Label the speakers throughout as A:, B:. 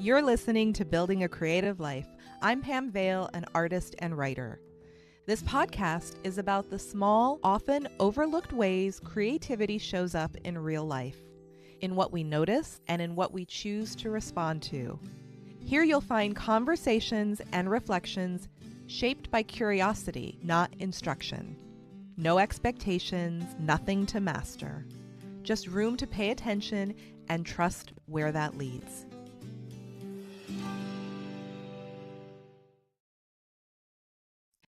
A: You're listening to Building a Creative Life. I'm Pam Vale, an artist and writer. This podcast is about the small, often overlooked ways creativity shows up in real life, in what we notice and in what we choose to respond to. Here you'll find conversations and reflections shaped by curiosity, not instruction. No expectations, nothing to master. Just room to pay attention and trust where that leads.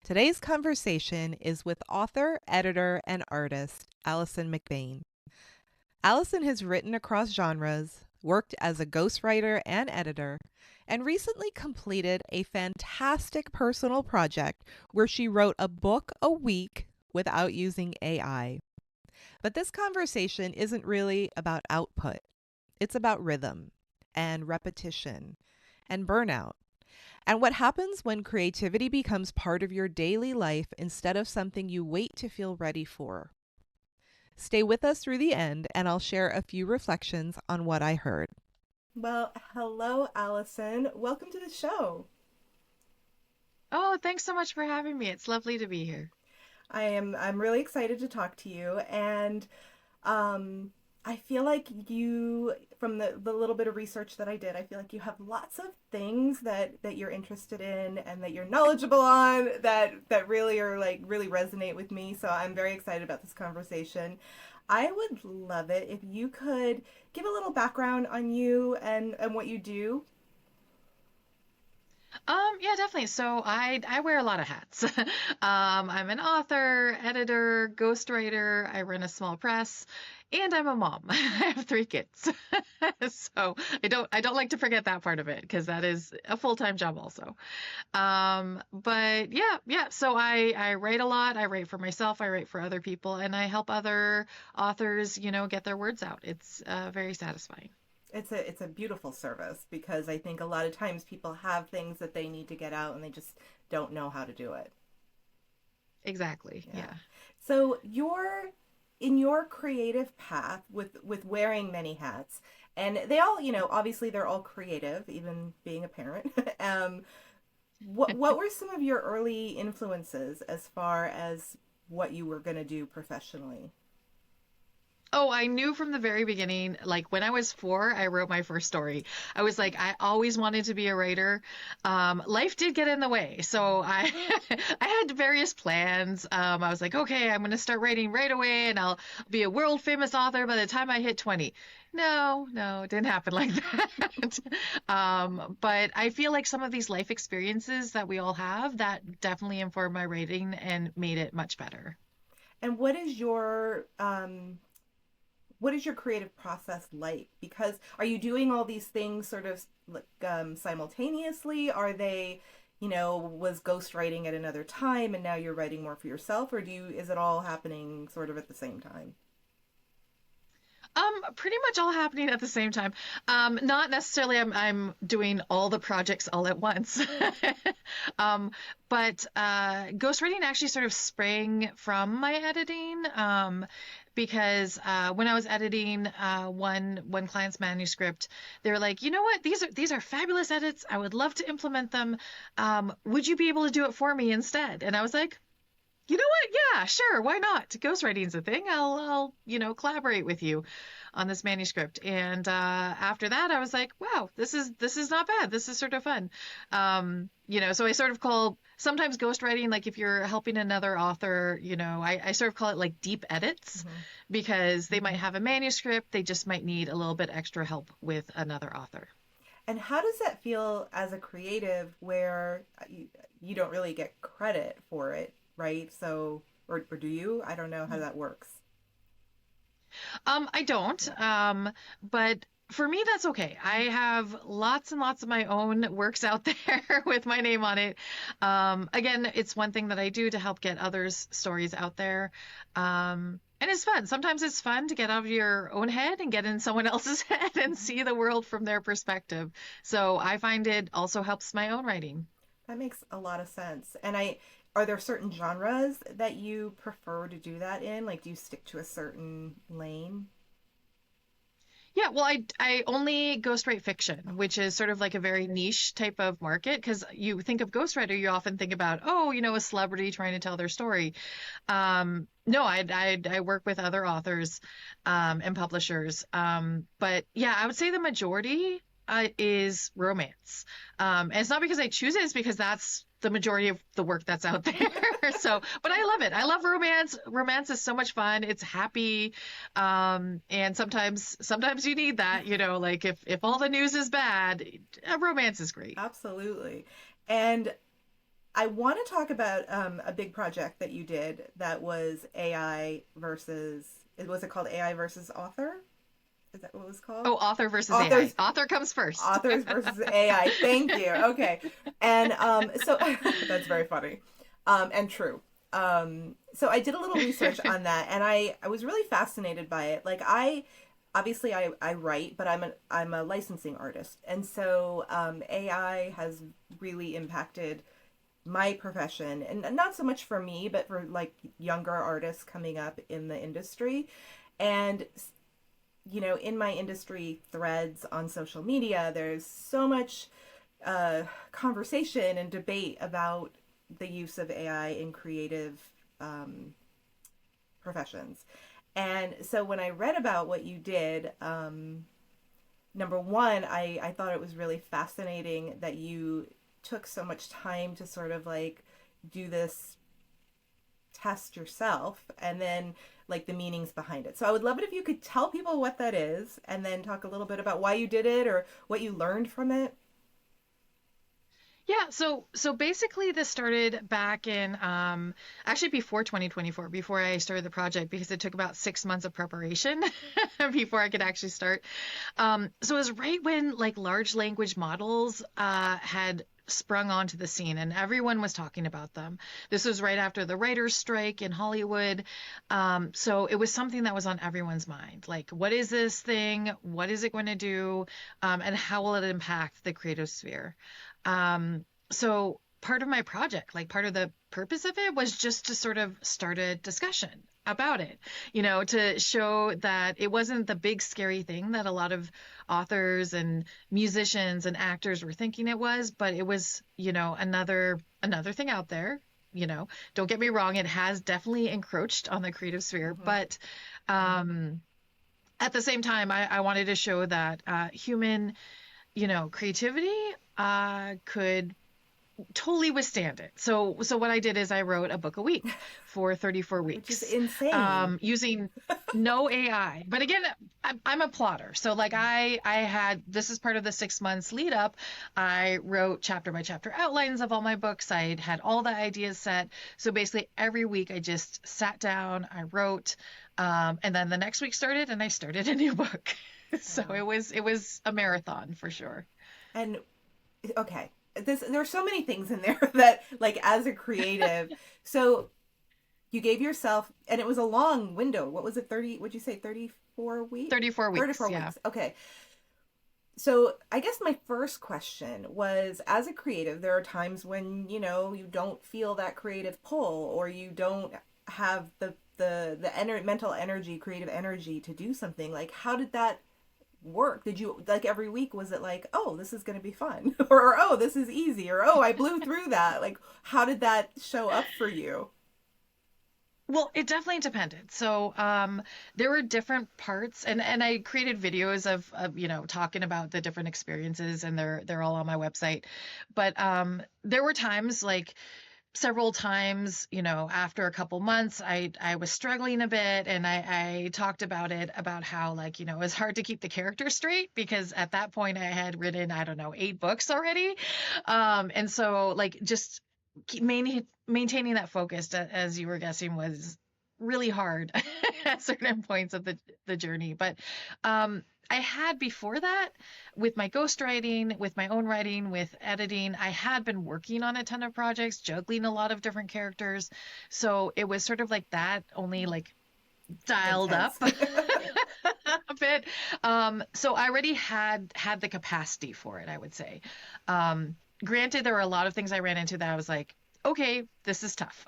A: Today's conversation is with author, editor, and artist Alison McBain. Alison has written across genres, worked as a ghostwriter and editor, and recently completed a fantastic personal project where she wrote a book a week without using AI. But this conversation isn't really about output. It's about rhythm and repetition and burnout. And what happens when creativity becomes part of your daily life instead of something you wait to feel ready for. Stay with us through the end, and I'll share a few reflections on what I heard. Well, hello, Alison. Welcome to the show.
B: Oh, thanks so much for having me. It's lovely to be here.
A: I'm really excited to talk to you, and I feel like you, from the little bit of research that I did, I feel like you have lots of things that you're interested in and that you're knowledgeable on that really are really resonate with me. So I'm very excited about this conversation. I would love it if you could give a little background on you and what you do.
B: Yeah, definitely. So I wear a lot of hats. I'm an author, editor, ghostwriter. I run a small press, and I'm a mom. I have three kids. So I don't like to forget that part of it because that is a full-time job also. But yeah. So I write a lot. I write for myself. I write for other people, and I help other authors, get their words out. It's very satisfying.
A: It's a beautiful service because I think a lot of times people have things that they need to get out and they just don't know how to do it.
B: Exactly.
A: Yeah.
B: Yeah.
A: So you're in your creative path with wearing many hats, and they all, obviously they're all creative, even being a parent. What were some of your early influences as far as what you were going to do professionally?
B: Oh, I knew from the very beginning, like when I was 4, I wrote my first story. I was like, I always wanted to be a writer. Life did get in the way. So I I had various plans. I was like, okay, I'm going to start writing right away and I'll be a world famous author by the time I hit 20. No, it didn't happen like that. But I feel like some of these life experiences that we all have that definitely informed my writing and made it much better.
A: And what is your creative process like? Because are you doing all these things sort of like simultaneously? Are they, was ghostwriting at another time and now you're writing more for yourself, or is it all happening sort of at the same time?
B: Pretty much all happening at the same time. Not necessarily I'm doing all the projects all at once. Um, but ghostwriting actually sort of sprang from my editing. Because when I was editing one client's manuscript, they were like, you know what, these are fabulous edits. I would love to implement them. Would you be able to do it for me instead? And I was like, you know what? Yeah, sure. Why not? Ghostwriting's a thing. I'll collaborate with you on this manuscript. And after that, I was like, wow, this is not bad. This is sort of fun. So I sort of call sometimes ghostwriting, like if you're helping another author, I sort of call it like deep edits
A: Mm-hmm.
B: because they might have a manuscript. They just might need a little bit extra help with another author.
A: And how does that feel as a creative where you don't really get credit for it, right? So, or do you? I don't know how that works.
B: I don't. But for me, that's okay. I have lots and lots of my own works out there with my name on it. Again, it's one thing that I do to help get others' stories out there. And it's fun. Sometimes it's fun to get out of your own head and get in someone else's head and see the world from their perspective. So I find it also helps my own writing.
A: That makes a lot of sense. And are there certain genres that you prefer to do that in? Like, do you stick to a certain lane?
B: Yeah, well, I only ghostwrite fiction, which is sort of like a very niche type of market. Because you think of ghostwriter, you often think about, oh, a celebrity trying to tell their story. No, I work with other authors and publishers. But yeah, I would say the majority is romance. And it's not because I choose it, it's because that's the majority of the work that's out there. So, but I love it. I love romance. Romance is so much fun. It's happy. And sometimes you need that, like if all the news is bad, romance is great.
A: Absolutely. And I want to talk about a big project that you did that was AI versus, was it called AI versus author? Is that what it was called?
B: Oh, author versus AI.
A: Authors,
B: Author comes first.
A: authors versus AI. Thank you. Okay. And so that's very funny and true. So I did a little research on that, and I was really fascinated by it. Like obviously I write, but I'm a licensing artist, and so AI has really impacted my profession, and not so much for me, but for like younger artists coming up in the industry. And in my industry threads on social media, there's so much conversation and debate about the use of AI in creative professions. And so when I read about what you did, number one, I thought it was really fascinating that you took so much time to sort of like do this test yourself, and then like the meanings behind it. So I would love it if you could tell people what that is, and then talk a little bit about why you did it or what you learned from it.
B: Yeah, so basically this started back in actually before 2024, before I started the project, because it took about 6 months of preparation before I could actually start. So it was right when like large language models had sprung onto the scene and everyone was talking about them. This was right after the writers' strike in Hollywood. So it was something that was on everyone's mind. Like, what is this thing? What is it going to do? And how will it impact the creative sphere? So part of my project, like part of the purpose of it was just to sort of start a discussion about it, to show that it wasn't the big scary thing that a lot of authors and musicians and actors were thinking it was, but it was, another thing out there. Don't get me wrong, it has definitely encroached on the creative sphere,
A: Mm-hmm.
B: but at the same time, I wanted to show that human, creativity could totally withstand it. So what I did is I wrote a book a week for 34
A: Which is
B: weeks,
A: insane.
B: using no AI. But again, I'm a plotter. So like I had, this is part of the 6 months lead up. I wrote chapter by chapter outlines of all my books. I had all the ideas set. So basically every week I just sat down, I wrote, and then the next week started and I started a new book. So
A: Wow.
B: it was a marathon for sure.
A: And okay, there's so many things in there that like as a creative, so you gave yourself, and it was a long window. What was it? 30, would you say 34 weeks?
B: 34 weeks,
A: 34
B: yeah.
A: weeks. Okay. So I guess my first question was, as a creative, there are times when, you don't feel that creative pull, or you don't have the mental energy, creative energy to do something. Like, how did that work? Did you, like, every week, was it like, oh, this is going to be fun, or oh, this is easy, or oh, I blew through that? Like, how did that show up for you?
B: Well, it definitely depended. So, there were different parts, and I created videos of talking about the different experiences, and they're all on my website. But there were times, like several times, after a couple months, I was struggling a bit, and I talked about it, about how, like, it was hard to keep the character straight because at that point I had written, I don't know, 8 books already. And so like just maintaining that focus, as you were guessing, was really hard at certain points of the journey. But I had before that, with my ghostwriting, with my own writing, with editing, I had been working on a ton of projects, juggling a lot of different characters. So it was sort of like that, only like dialed up
A: Intense.
B: a bit. So I already had the capacity for it, I would say. Granted, there were a lot of things I ran into that I was like, okay, this is tough.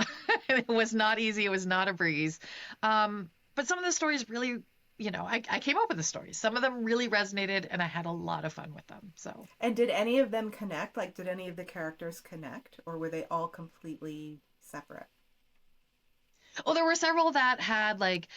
B: It was not easy. It was not a breeze. But some of the stories really I came up with the stories. Some of them really resonated and I had a lot of fun with them. So,
A: And did any of them connect? Like, did any of the characters connect, or were they all completely separate?
B: well, there were several that had like,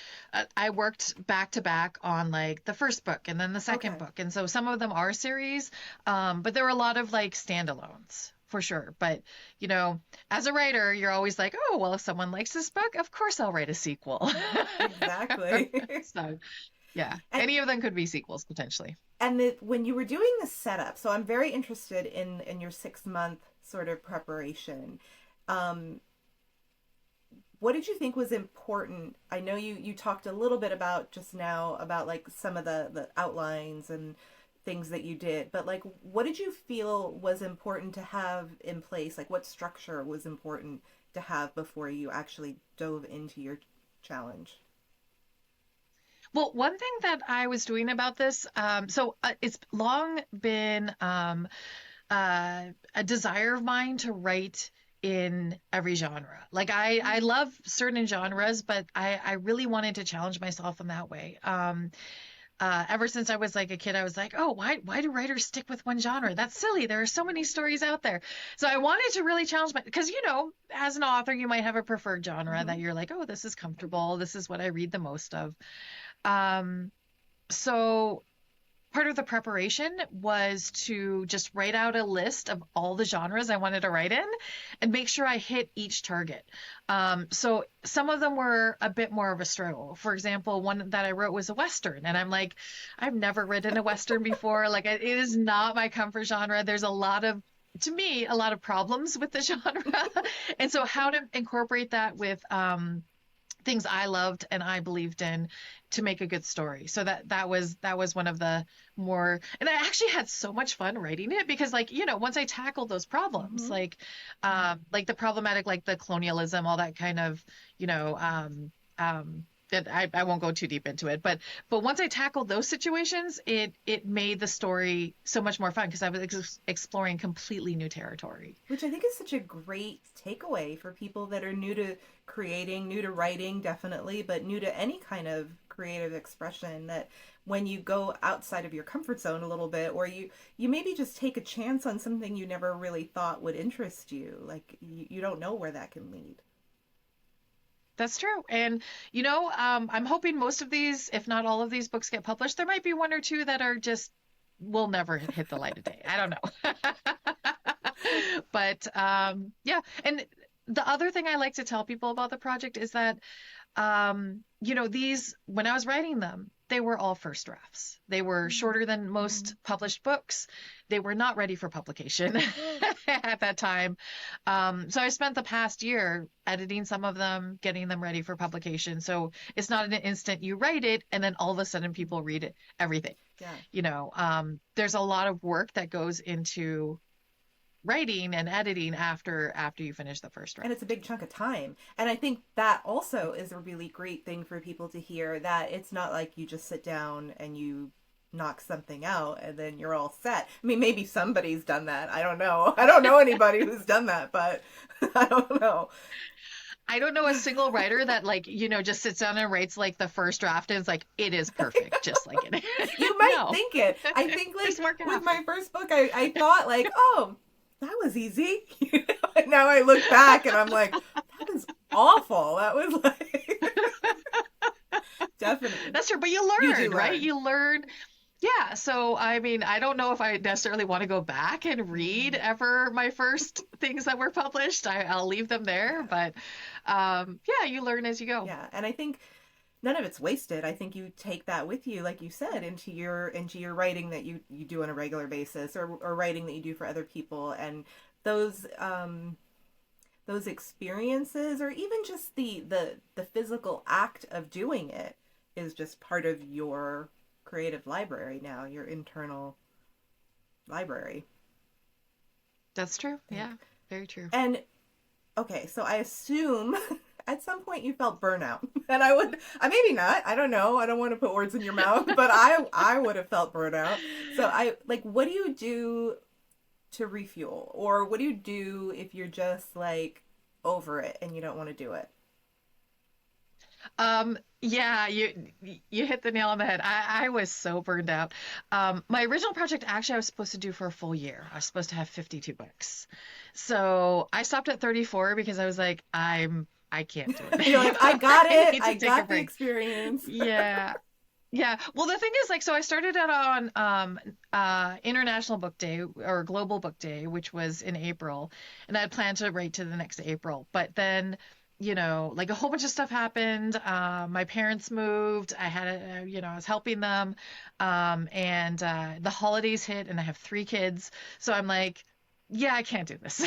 B: I worked back to back on like the first book and then the second
A: Okay.
B: book. And so some of them are series, but there were a lot of like standalones for sure. But, you know, as a writer, you're always like, oh, well, if someone likes this book, of course I'll write a sequel.
A: Exactly.
B: So, yeah,
A: and
B: any of them could be sequels potentially.
A: when you were doing the setup, so I'm very interested in your 6 month sort of preparation. Um, what did you think was important? I know you talked a little bit about just now about like some of the outlines and things that you did, but like what did you feel was important to have in place? Like what structure was important to have before you actually dove into your challenge?
B: Well, one thing that I was doing about this, it's long been a desire of mine to write in every genre. Like I love certain genres, but I really wanted to challenge myself in that way. Ever since I was like a kid, I was like, oh, why do writers stick with one genre? That's silly. There are so many stories out there. So I wanted to really challenge because as an author, you might have a preferred genre
A: Mm-hmm.
B: that you're like, oh, this is comfortable. This is what I read the most of. Um, so part of the preparation was to just write out a list of all the genres I wanted to write in and make sure I hit each target. So some of them were a bit more of a struggle. For example, one that I wrote was a Western, and I'm like, I've never written a Western before. Like, it is not my comfort genre. There's to me, a lot of problems with the genre. And so how to incorporate that with things I loved and I believed in to make a good story. So that was one of the more, and I actually had so much fun writing it because like, once I tackled those problems,
A: Mm-hmm.
B: like the problematic, like the colonialism, all that kind of, you know, that I won't go too deep into it, but once I tackled those situations, it made the story so much more fun because I was exploring completely new territory.
A: Which I think is such a great takeaway for people that are new to creating, new to writing, definitely, but new to any kind of creative expression. That when you go outside of your comfort zone a little bit, or you maybe just take a chance on something you never really thought would interest you, like you don't know where that can lead.
B: That's true. And, I'm hoping most of these, if not all of these books get published. There might be one or two that are just will never hit the light of day. I don't know. But yeah. And the other thing I like to tell people about the project is that these, when I was writing them, they were all first drafts. They were shorter than
A: Mm-hmm.
B: most published books. They were not ready for publication at that time. So I spent the past year editing some of them, getting them ready for publication. So it's not an instant you write it and then all of a sudden people read it, everything.
A: Yeah.
B: There's a lot of work that goes into writing and editing after you finish the first
A: And it's a
B: draft.
A: big chunk of time. And I think that also is a really great thing for people to hear, that it's not like you just sit down and you knock something out and then you're all set. I mean, maybe somebody's done that. I don't know. I don't know anybody who's done that, but I don't know.
B: I don't know a single writer that like, just sits down and writes like the first draft and is like, it is perfect, just like it.
A: You might
B: No,
A: think it. I think
B: there's
A: like
B: more
A: with
B: after.
A: my first book, I thought like, oh, that was easy. And now I look back and I'm like, that was awful. That was like definitely.
B: That's true, but you
A: You do
B: learn, right?
A: learn.
B: You learn. Yeah, so I mean, I don't know if I necessarily want to go back and read
A: Mm,
B: ever my first things that were published. I'll leave them there,
A: yeah.
B: but yeah, you learn as you go.
A: Yeah. And I think none of it's wasted. I think you take that with you, like you said, into your writing that you do on a regular basis, or writing that you do for other people. And those those experiences, or even just the physical act of doing it, is just part of your creative library now, your internal library.
B: That's true.
A: Yeah.
B: Yeah, very true.
A: And okay, so I assume at some point you felt burnout. And I maybe not. I don't know. I don't want to put words in your mouth, but I would have felt burnout. So I like, what do you do to refuel, or what do you do if you're just like over it and you don't want to do it?
B: Yeah, you hit the nail on the head. I was so burned out. My original project actually I was supposed to do for a full year. I was supposed to have 52 books. So I stopped at 34 because I was like, I can't do it
C: You're like, I
B: anymore.
C: got
B: I
C: it.
B: need
C: I
B: to take a
C: got the
B: break.
C: experience.
B: Yeah. Yeah. Well, the thing is, like, so I started out on International Book Day or Global Book Day, which was in April, and I had planned to write to the next April. But then, like a whole bunch of stuff happened. My parents moved. I had I was helping them, and the holidays hit, and I have three kids, so I'm like. Yeah, I can't do this.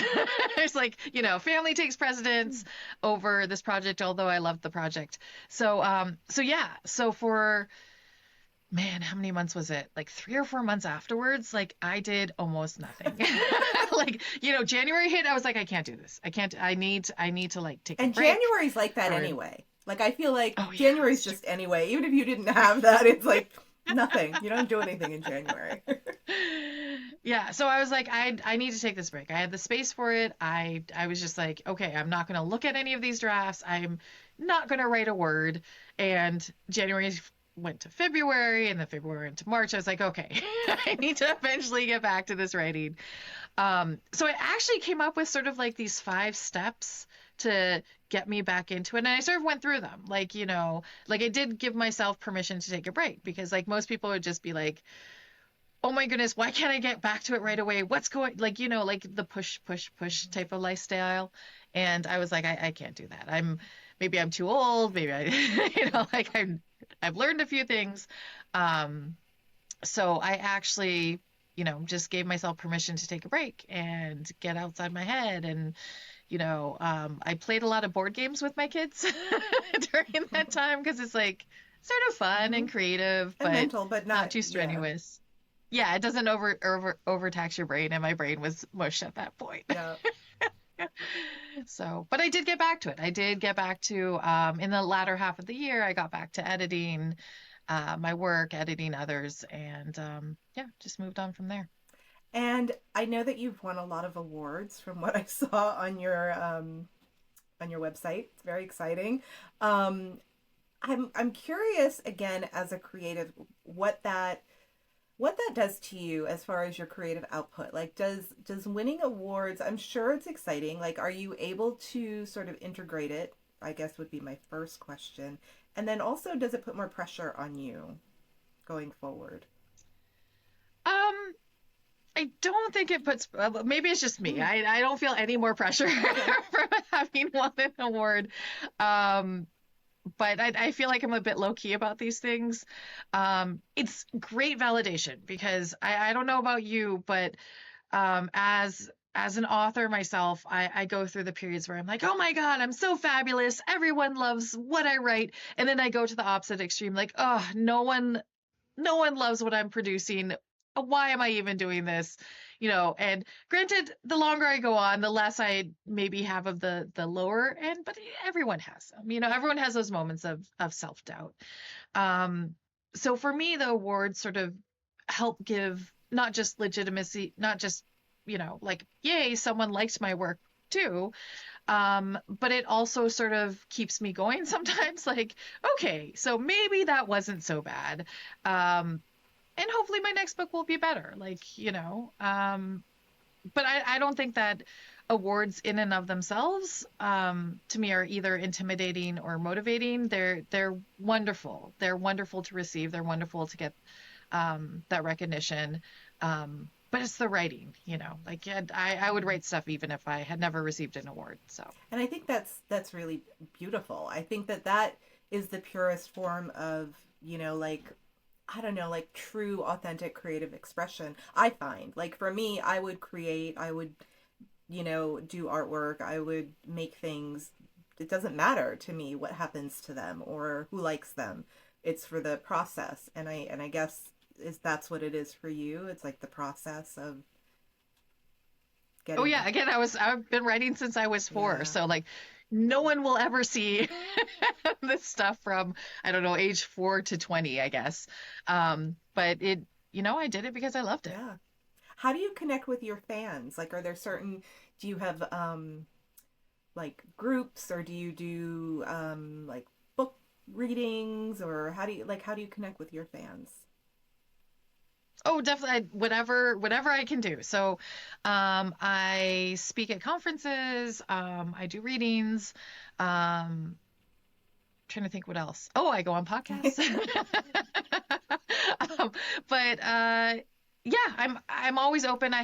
B: It's like, family takes precedence over this project, although I loved the project. So yeah, so for man, how many months was it? Like 3 or 4 months afterwards, like I did almost nothing. Like, January hit, I was like, I can't do this. I can't, I need to like take a
C: And
B: break
C: January's like that
B: or,
C: anyway. Like, I feel like
B: oh yeah,
C: January's
B: that's true.
C: just anyway. Even if you didn't have that, it's like nothing. You don't do anything in January.
B: Yeah, so I was like, I need to take this break. I had the space for it. I was just like, okay, I'm not gonna look at any of these drafts. I'm not gonna write a word. And January went to February, and then February into March. I was like, okay, I need to eventually get back to this writing. So I actually came up with sort of like these 5 steps to get me back into it. And I sort of went through them. Like, like I did give myself permission to take a break because like most people would just be like, oh my goodness, why can't I get back to it right away? What's going like, like the push, push, push type of lifestyle. And I was like, I can't do that. Maybe I'm too old, maybe I like I've learned a few things. Um, so I actually, just gave myself permission to take a break and get outside my head. And, I played a lot of board games with my kids during that time because it's like sort of fun
C: Hmm.
B: and creative,
C: And
B: but
C: mental, but
B: not
C: not,
B: too
C: yeah.
B: strenuous. Yeah, it doesn't overtax your brain, and my brain was mush at that point.
C: Yeah.
B: So, but I did get back to it. I did get back to in the latter half of the year, I got back to editing my work, editing others, and yeah, just moved on from there.
C: And I know that you've won a lot of awards from what I saw on your website. It's very exciting. Um, I'm curious again as a creative what that does to you as far as your creative output. Like does winning awards, I'm sure it's exciting. Like are you able to sort of integrate it? I guess would be my first question. And then also does it put more pressure on you going forward?
B: Um, I don't think it puts, maybe it's just me.
C: Mm,
B: I don't feel any more pressure
C: okay.
B: from having won an award. Um, but I feel like I'm a bit low key about these things. It's great validation because I don't know about you, but as an author myself, I go through the periods where I'm like, oh my God, I'm so fabulous. Everyone loves what I write. And then I go to the opposite extreme, like, oh, no one loves what I'm producing. Why am I even doing this? And granted, the longer I go on, the less I maybe have of the lower end, but everyone has them. Everyone has those moments of self-doubt. Um, so for me, the awards sort of help give not just legitimacy, not just, like, yay, someone liked my work too. But it also sort of keeps me going sometimes, like, okay, so maybe that wasn't so bad. And hopefully my next book will be better. Like, but I don't think that awards in and of themselves, to me, are either intimidating or motivating. They're wonderful. They're wonderful to receive. They're wonderful to get that recognition. But it's the writing, like yeah, I would write stuff even if I had never received an award. So,
C: And I think that's really beautiful. I think that is the purest form of, like I don't know, like true authentic creative expression. I find like for me, I would create, I would, do artwork, I would make things. It doesn't matter to me what happens to them or who likes them. It's for the process. And I guess is that's what it is for you. It's like the process of
B: oh
C: getting
B: yeah, again, I've been writing since I was 4,
C: yeah.
B: so like no one will ever see this stuff from I don't know age 4 to 20, I guess. But I did it because I loved it.
C: Yeah. How do you connect with your fans? Like, are there certain, do you have like groups or do you do like book readings, or how do you connect with your fans?
B: Oh, definitely. Whatever I can do. So, I speak at conferences. I do readings. Trying to think what else. Oh, I go on podcasts. um, but yeah, I'm always open. I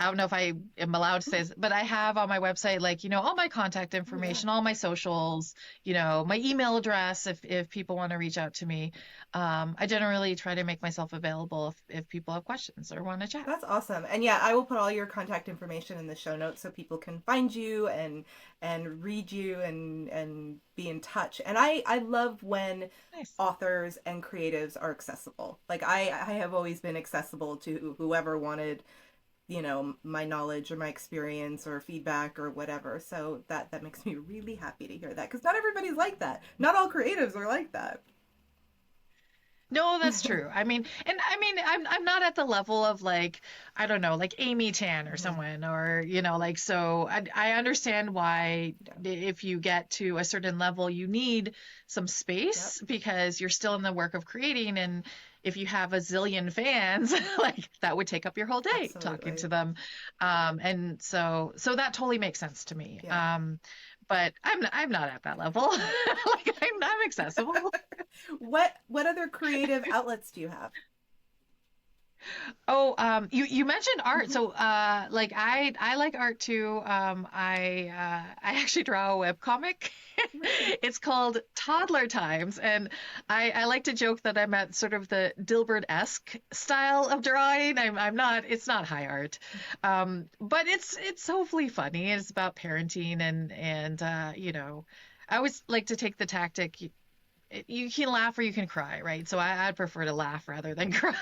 B: don't know if I am allowed to say this, but I have on my website, like, all my contact
C: Oh yeah,
B: information, all my socials, my email address if people want to reach out to me. I generally try to make myself available if people have questions or want to chat.
C: that's awesome. And yeah, I will put all your contact information in the show notes so people can find you and read you and be in touch. And I love when
B: Nice.
C: authors and creatives are accessible. Like I have always been accessible to whoever wanted, my knowledge or my experience or feedback or whatever. So that makes me really happy to hear that, because not everybody's like that. Not all creatives are like that.
B: No, that's true. I'm not at the level of, like, I don't know, like Amy Tan or
C: Mhm.
B: someone, or like, so I understand why
C: Yeah.
B: if you get to a certain level, you need some
C: Yep.
B: space because you're still in the work of creating, and if you have a zillion fans, like that would take up your whole day talking
C: Absolutely.
B: to them. And so that totally makes sense to me.
C: Yeah.
B: But I'm not at that level. Like I'm accessible.
C: What other creative outlets do you have?
B: Oh, you mentioned art.
C: Hmm.
B: So, like I like art too. I actually draw a webcomic.
C: Really?
B: It's called Toddler Times, and I like to joke that I'm at sort of the Dilbert-esque style of drawing. I'm not. It's not high art, but it's hopefully funny. It's about parenting and I always like to take the tactic. You can laugh or you can cry, right? So I'd prefer to laugh rather than cry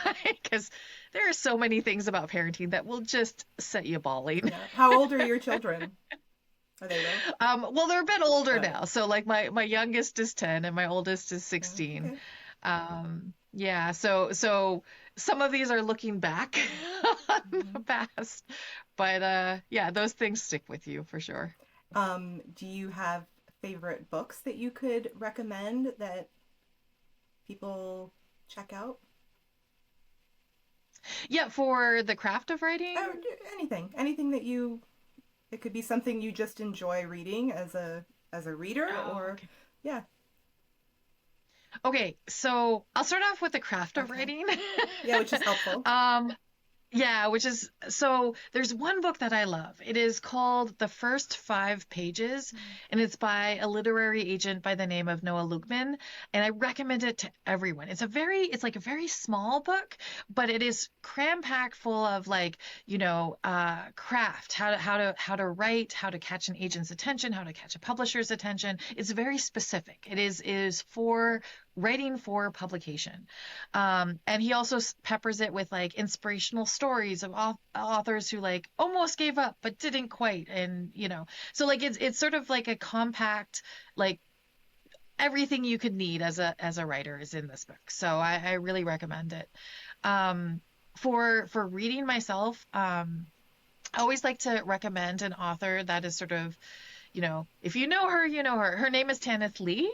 B: because there are so many things about parenting that will just set you bawling.
C: Yeah. How old are your children? Are they little?
B: Well, they're a bit older
C: Oh,
B: now. So like my youngest is 10 and my oldest is
C: yeah.
B: 16.
C: Okay.
B: Yeah, so some of these are looking back on the
C: Hmm.
B: past, but yeah, those things stick with you for sure.
C: Do you have favorite books that you could recommend that people check out?
B: Yeah, for the craft of writing.
C: Or anything that you. It could be something you just enjoy reading as a reader,
B: Oh,
C: or
B: okay.
C: yeah.
B: Okay, so I'll start off with the craft of
C: Okay.
B: writing.
C: Yeah, which is helpful.
B: Um, yeah, which is so there's one book that I love. It is called The First Five Pages, and it's by a literary agent by the name of Noah Lugman, and I recommend it to everyone. It's like a very small book, but it is cram-packed full of, like, craft, how to write, how to catch an agent's attention, how to catch a publisher's attention. It's very specific. It is for writing for publication. And he also peppers it with, like, inspirational stories of authors who, like, almost gave up but didn't quite, and so, like, it's sort of like a compact, like, everything you could need as a writer is in this book. So I really recommend it. Um, for reading myself, I always like to recommend an author that is sort of, if you know her, you know her. Her name is Tanith Lee.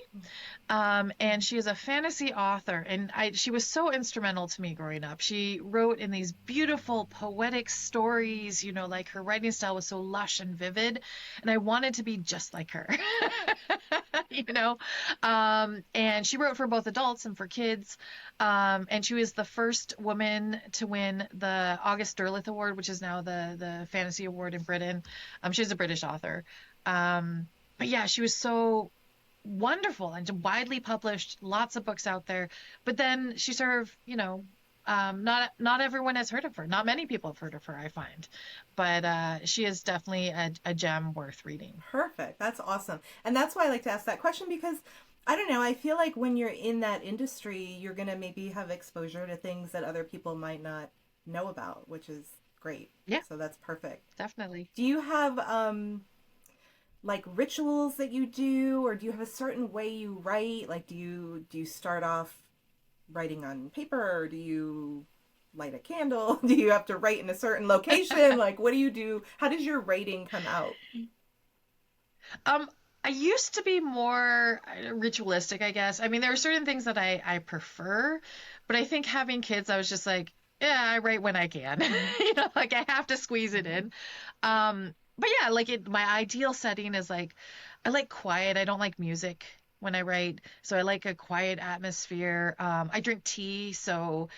B: And she is a fantasy author, and she was so instrumental to me growing up. She wrote in these beautiful poetic stories, like her writing style was so lush and vivid, and I wanted to be just like her. you know. And she wrote for both adults and for kids. And she was the first woman to win the August Derleth Award, which is now the fantasy award in Britain. She's a British author. But yeah, she was so wonderful and widely published, lots of books out there. But then she sort of, not everyone has heard of her. Not many people have heard of her, I find. But she is definitely a gem worth reading.
C: Perfect. That's awesome. And that's why I like to ask that question, because I don't know, I feel like when you're in that industry, you're going to maybe have exposure to things that other people might not know about, which is great.
B: Yeah,
C: So that's perfect.
B: definitely.
C: Do you have like rituals that you do, or do you have a certain way you write? Like do you start off writing on paper, or do you light a candle? Do you have to write in a certain location? Like what do you do? How does your writing come out?
B: Um, I used to be more ritualistic, I guess. I mean, there are certain things that I prefer, but I think having kids, I was just like, yeah, I write when I can. Like I have to squeeze it
C: Mhm.
B: in. But yeah, like my ideal setting is like I like quiet. I don't like music when I write, so I like a quiet atmosphere. I drink tea, so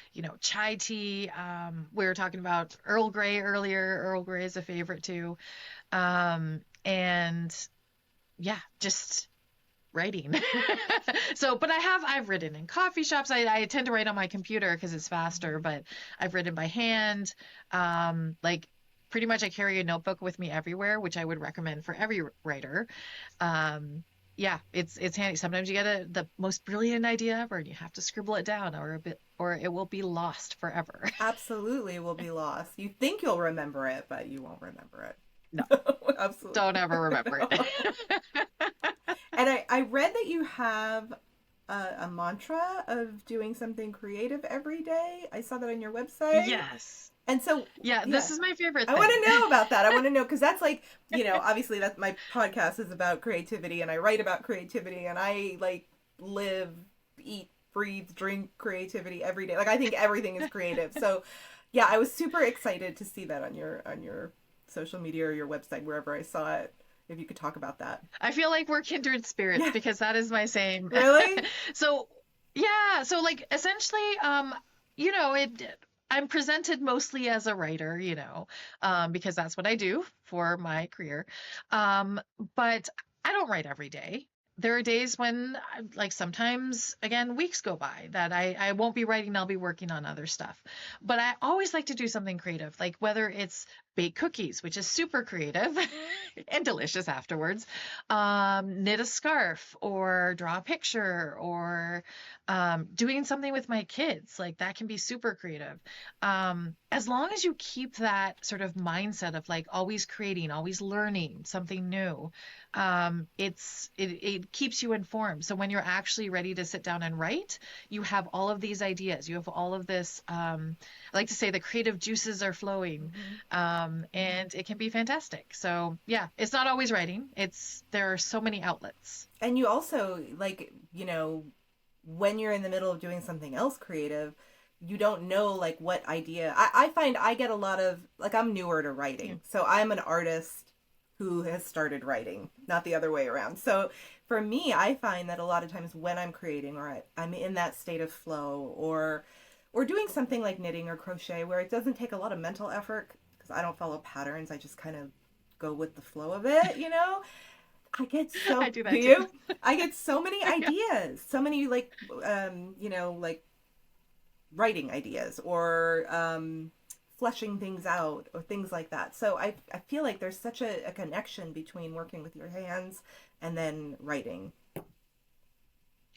B: chai tea. We were talking about Earl Grey earlier. Earl Grey is a favorite too. And yeah, just writing. So, but I've written in coffee shops. I tend to write on my computer because it's faster, but I've written by hand. Like pretty much I carry a notebook with me everywhere, which I would recommend for every writer. Um, yeah, it's handy. Sometimes you get the most brilliant idea ever and you have to scribble it down or it will be lost forever.
C: Absolutely will be lost. You think you'll remember it, but you won't remember
B: No,
C: it.
B: don't
C: Absolutely.
B: ever remember it.
C: And I read that you have a mantra of doing something creative every day. I saw that on your website.
B: Yes.
C: And so,
B: Yeah,
C: yeah,
B: this is my favorite
C: I want
B: thing.
C: to know about that. I want to know because that's like, obviously that's my podcast is about creativity and I write about creativity and I like live, eat, breathe, drink creativity every day. Like I think everything is creative. So, yeah, I was super excited to see that on your social media or your website wherever I saw it. If you could talk about that.
B: I feel like we're kindred spirits
C: Yeah,
B: because that is my same.
C: really?
B: So, yeah, so like essentially, it I'm presented mostly as a writer, because that's what I do for my career. But I don't write every day. There are days when, like sometimes, again, weeks go by that I won't be writing, I'll be working on other stuff. But I always like to do something creative, like whether it's bake cookies, which is super creative and delicious afterwards, knit a scarf or draw a picture or doing something with my kids. Like that can be super creative. As long as you keep that sort of mindset of like always creating, always learning something new, it keeps you informed. So when you're actually ready to sit down and write, you have all of these ideas. You have all of this. I like to say the creative juices are flowing,
C: Mm-hmm.
B: and it can be fantastic. So yeah, it's not always writing. There are so many outlets.
C: And you also like, when you're in the middle of doing something else creative, you don't know like what idea. I find I get a lot of like I'm newer to
B: Yeah.
C: writing. So I'm an artist who has started writing, not the other way around. So for me, I find that a lot of times when I'm creating or I'm in that state of flow or doing something like knitting or crochet where it doesn't take a lot of mental effort because I don't follow patterns, I just kind of go with the flow of it. I get
B: I
C: so
B: do
C: do
B: that too.
C: you? I get so many
B: Yeah.
C: ideas, so many like like writing ideas or fleshing things out or things like that. So I feel like there's such a connection between working with your hands and then writing.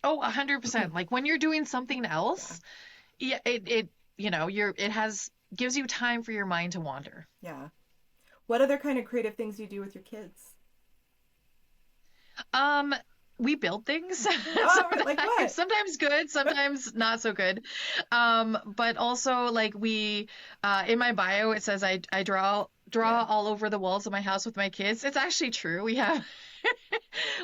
B: Oh, 100%. Like when you're doing something
C: Yeah.
B: else, yeah, it has gives you time for your mind to wander.
C: Yeah. What other kind of creative things do you do with your kids?
B: Um, we build things
C: Oh, like
B: sometimes,
C: what?
B: sometimes good, sometimes not so good. But also like in my bio it says I
C: Yeah.
B: draw all over the walls of my house with my kids. It's actually true. We have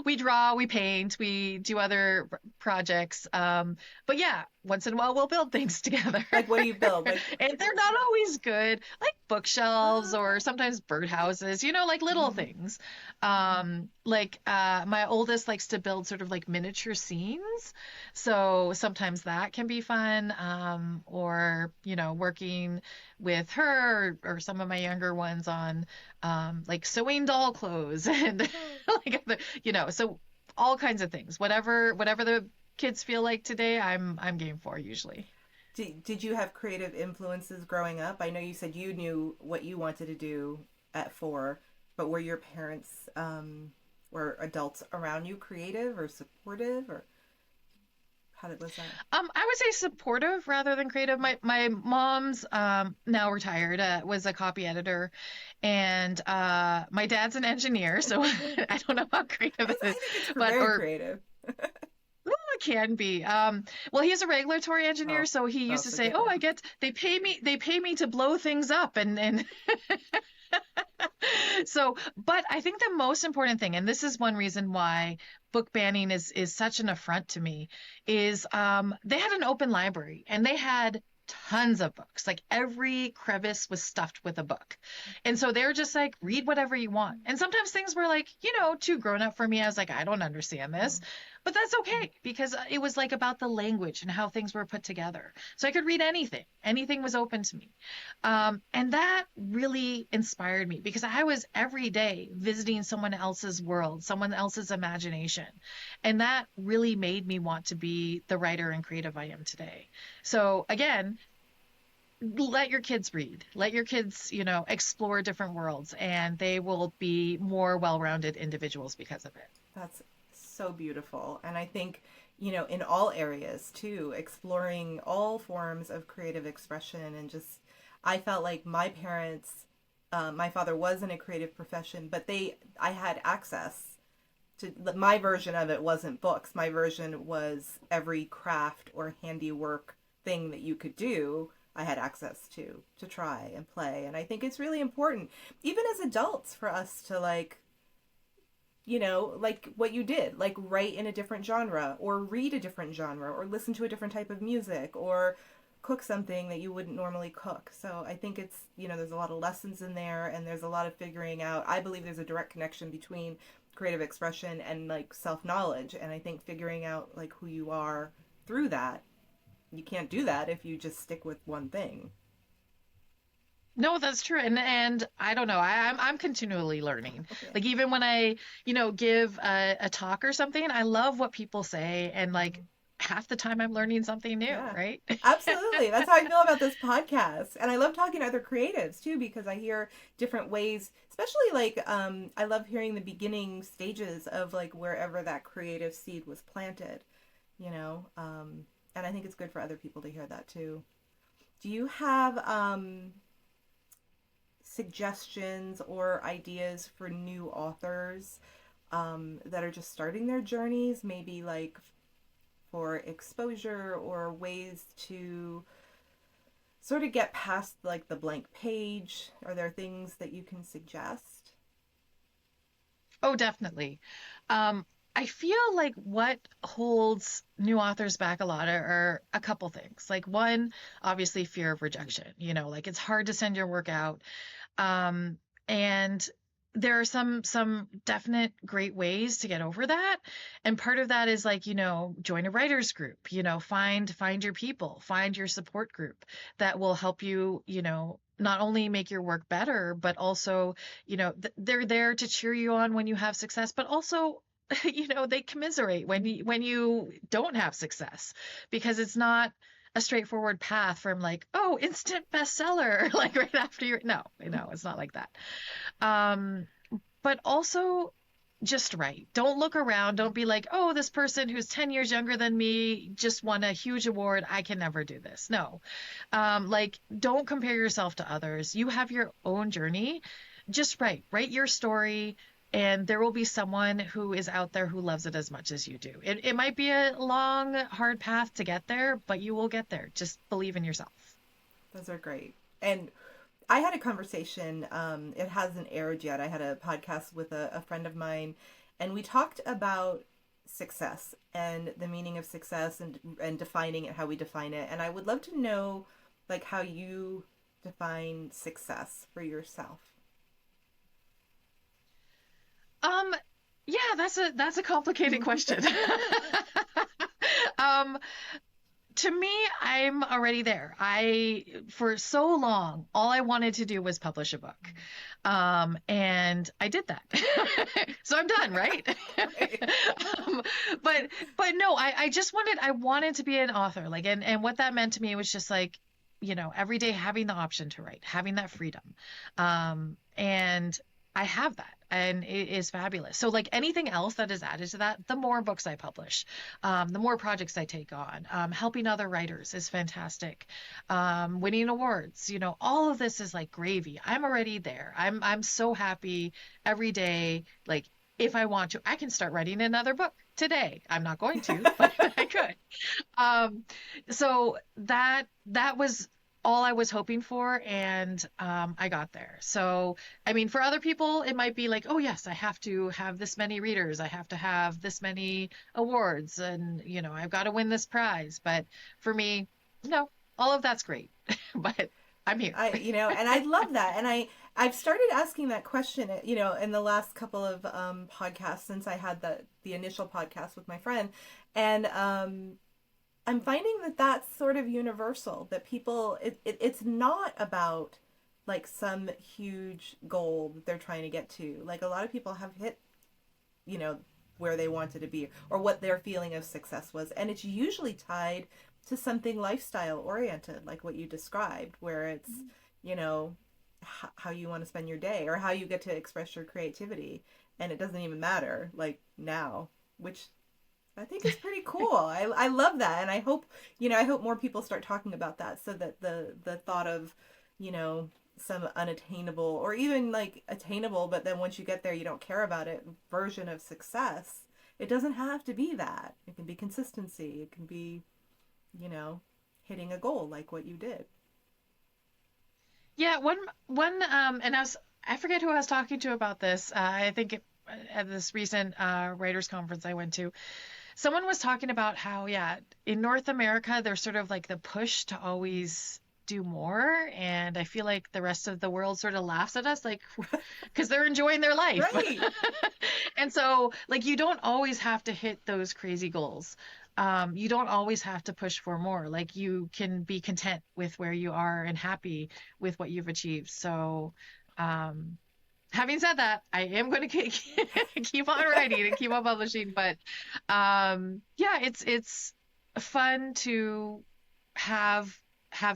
B: we draw, we paint, we do other projects. But yeah, once in a while we'll build things together.
C: Like what do you build? Like
B: And they're not always good, like bookshelves
C: oh,
B: or
C: okay.
B: sometimes birdhouses, like little
C: Mm-hmm.
B: things. Like my oldest likes to build sort of like miniature scenes. So sometimes that can be fun. Or, working with her or some of my younger ones on like sewing doll clothes and like so all kinds of things. Whatever the kids feel like today, I'm game for usually.
C: Did you have creative influences growing up? I know you said you knew what you wanted to do at 4, but were your parents, were adults around you creative or supportive, or was that?
B: I would say supportive rather than creative. My mom's now retired was a copy editor, and my dad's an engineer, so I don't know how creative it is,
C: I think it's
B: but
C: very
B: or
C: creative.
B: well, it can be. Well, he's a regulatory engineer,
C: Oh,
B: so he
C: oh,
B: used to
C: so
B: say, "Oh,
C: different.
B: they pay me to blow things up," and So, but I think the most important thing, and this is one reason why book banning is such an affront to me, is they had an open library and they had tons of books. Like every crevice was stuffed with a book. And so they're just like, read whatever you want. And sometimes things were like, too grown up for me. I was like, I don't understand this. But that's okay because it was like about the language and how things were put together. So I could read anything. Anything was open to me. And that really inspired me because I was every day visiting someone else's world, someone else's imagination. And that really made me want to be the writer and creative I am today. So again, let your kids read, let your kids, explore different worlds, and they will be more well-rounded individuals because of it.
C: That's so beautiful. And I think, in all areas too, exploring all forms of creative expression and just, I felt like my parents, my father was in a creative profession, but I had access to, my version of it wasn't books. My version was every craft or handiwork thing that you could do. I had access to try and play. And I think it's really important, even as adults, for us to like what you did, like write in a different genre or read a different genre or listen to a different type of music or cook something that you wouldn't normally cook. So I think it's, there's a lot of lessons in there and there's a lot of figuring out. I believe there's a direct connection between creative expression and like self-knowledge. And I think figuring out like who you are through that, you can't do that if you just stick with one thing.
B: No, that's true. And I don't know. I'm continually learning.
C: Okay.
B: Like even when I, give a talk or something, I love what people say. And like half the time I'm learning something new,
C: Yeah,
B: right?
C: absolutely. That's how I feel about this podcast. And I love talking to other creatives too, because I hear different ways, especially like, I love hearing the beginning stages of like wherever that creative seed was planted, and I think it's good for other people to hear that too. Do you have, suggestions or ideas for new authors, that are just starting their journeys, maybe like for exposure or ways to sort of get past like the blank page? Are there things that you can suggest?
B: Oh, definitely. I feel like what holds new authors back a lot are a couple things. Like one, obviously fear of rejection. Like it's hard to send your work out. Um, and there are some definite great ways to get over that. And part of that is like, join a writers group, find your people, find your support group that will help you, not only make your work better, but also, they're there to cheer you on when you have success, but also they commiserate when you don't have success because it's not a straightforward path from like, oh, instant bestseller, like right after no, it's not like that. Um, but also just write. Don't look around. Don't be like, oh, this person who's 10 years younger than me just won a huge award. I can never do this. No. Like, don't compare yourself to others. You have your own journey. Just write. Write your story. And there will be someone who is out there who loves it as much as you do. It might be a long, hard path to get there, but you will get there. Just believe in yourself.
C: Those are great. And I had a conversation, it hasn't aired yet. I had a podcast with a friend of mine, and we talked about success and the meaning of success and defining it, how we define it. And I would love to know, like, how you define success for yourself.
B: Um, yeah, that's a complicated question. Um, to me, I'm already there. For so long, all I wanted to do was publish a book. And I did that. So I'm done, right? um, but no, I wanted to be an author. Like, and what that meant to me was just like, every day having the option to write, having that freedom. And I have that and it is fabulous. So like anything else that is added to that, the more books I publish, the more projects I take on, helping other writers is fantastic. Winning awards, all of this is like gravy. I'm already there. I'm so happy every day. Like if I want to, I can start writing another book today. I'm not going to, but I could. So that was all I was hoping for, and I got there. So, I mean, for other people, it might be like, oh, yes, I have to have this many readers, I have to have this many awards, and, I've got to win this prize. But for me, no, all of that's great, but I'm here.
C: And I love that. And I've started asking that question, in the last couple of podcasts since I had the initial podcast with my friend. And I'm finding that that's sort of universal, that people, it's not about like some huge goal that they're trying to get to. Like a lot of people have hit, you know, where they wanted to be or what their feeling of success was. And it's usually tied to something lifestyle oriented, like what you described, where it's, you know, how you want to spend your day or how you get to express your creativity. And it doesn't even matter like now, which I think is pretty cool. I love that. And I hope, I hope more people start talking about that so that the thought of, some unattainable or even like attainable, but then once you get there, you don't care about it version of success. It doesn't have to be that. It can be consistency. It can be, hitting a goal like what you did.
B: Yeah, and I forget who I was talking to about this. I think at this recent writers conference I went to, someone was talking about how, yeah, in North America, there's sort of like the push to always do more. And I feel like the rest of the world sort of laughs at us, like, because they're enjoying their life.
C: Right.
B: And so, like, you don't always have to hit those crazy goals. You don't always have to push for more. Like, you can be content with where you are and happy with what you've achieved. So, having said that, I am going to keep on writing and keep on publishing. But yeah, it's fun to have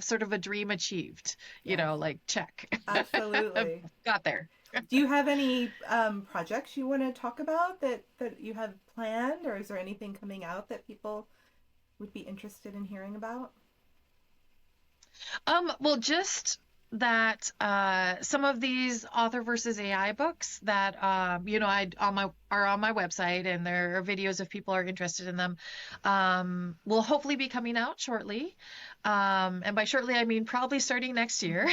B: sort of a dream achieved.
C: Yes.
B: Like check.
C: Absolutely.
B: Got there.
C: Do you have any projects you want to talk about that you have planned, or is there anything coming out that people would be interested in hearing about?
B: Well, just that some of these author versus AI books that I are on my website, and there are videos if people are interested in them. Will hopefully be coming out shortly, and by shortly I mean probably starting next year.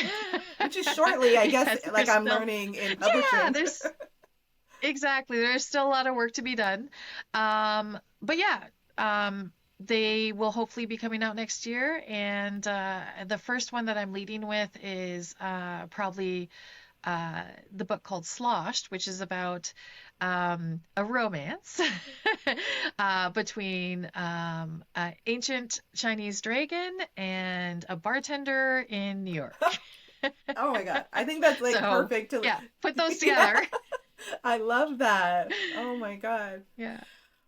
C: Which is shortly, I guess.
B: Yes,
C: Like
B: there's
C: I'm
B: still,
C: learning in publishing.
B: yeah, there's exactly, there's still a lot of work to be done. But yeah, they will hopefully be coming out next year, and the first one that I'm leading with is probably the book called Sloshed, which is about a romance between an ancient Chinese dragon and a bartender in New York.
C: Oh my God. I think that's like
B: So,
C: perfect to
B: yeah, put those
C: Yeah.
B: together.
C: I love that. Oh my God.
B: Yeah.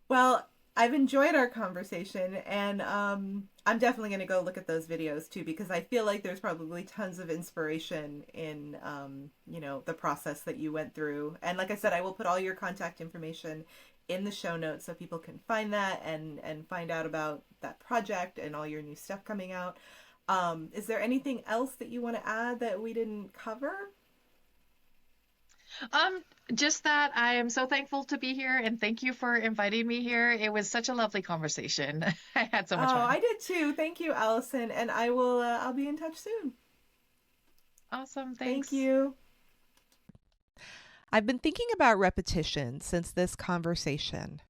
C: Well, I've enjoyed our conversation, and I'm definitely going to go look at those videos too, because I feel like there's probably tons of inspiration in, the process that you went through. And like I said, I will put all your contact information in the show notes so people can find that and find out about that project and all your new stuff coming out. Is there anything else that you want to add that we didn't cover?
B: Um, just that I am so thankful to be here, and thank you for inviting me here. It was such a lovely conversation. I had so much
C: Oh,
B: fun.
C: I did too. Thank you, Allison. And I'll be in touch soon.
B: Awesome.
C: Thank
B: Thanks.
C: you.
A: I've been thinking about repetition since this conversation,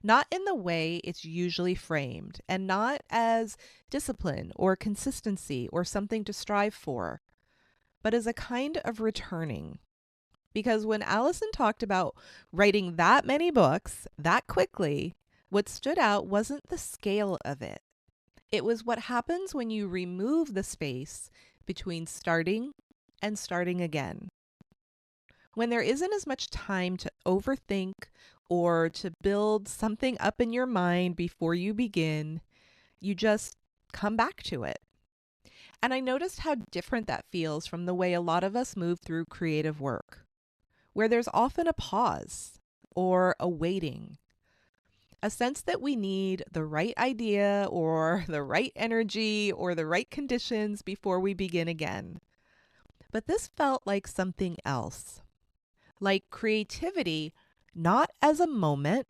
A: not in the way it's usually framed, and not as discipline or consistency or something to strive for, but as a kind of returning. Because when Allison talked about writing that many books that quickly, what stood out wasn't the scale of it. It was what happens when you remove the space between starting and starting again. When there isn't as much time to overthink or to build something up in your mind before you begin, you just come back to it. And I noticed how different that feels from the way a lot of us move through creative work, where there's often a pause or a waiting, a sense that we need the right idea or the right energy or the right conditions before we begin again. But this felt like something else, like creativity, not as a moment,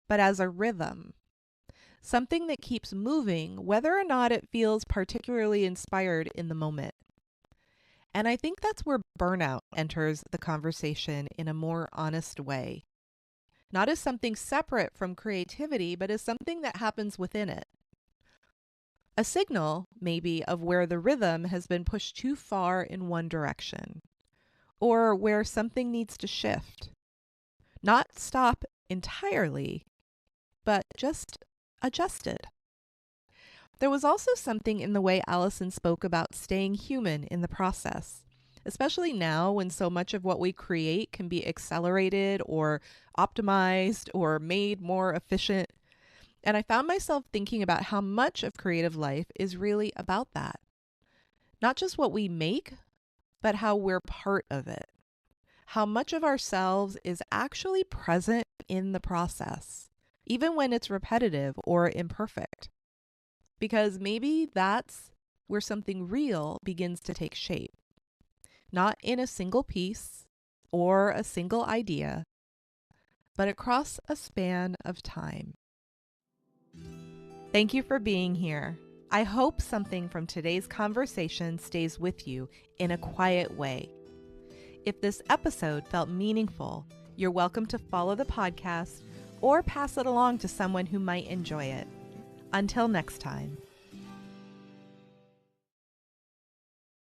A: but as a rhythm. something that keeps moving, whether or not it feels particularly inspired in the moment. And I think that's where burnout enters the conversation in a more honest way. Not as something separate from creativity, but as something that happens within it. A signal, maybe, of where the rhythm has been pushed too far in one direction, or where something needs to shift. Not stop entirely, but just adjusted. There was also something in the way Alison spoke about staying human in the process, especially now when so much of what we create can be accelerated or optimized or made more efficient. And I found myself thinking about how much of creative life is really about that. Not just what we make, but how we're part of it. How much of ourselves is actually present in the process, even when it's repetitive or imperfect. Because maybe that's where something real begins to take shape. Not in a single piece or a single idea, but across a span of time. Thank you for being here. I hope something from today's conversation stays with you in a quiet way. If this episode felt meaningful, you're welcome to follow the podcast or pass it along to someone who might enjoy it. Until next time.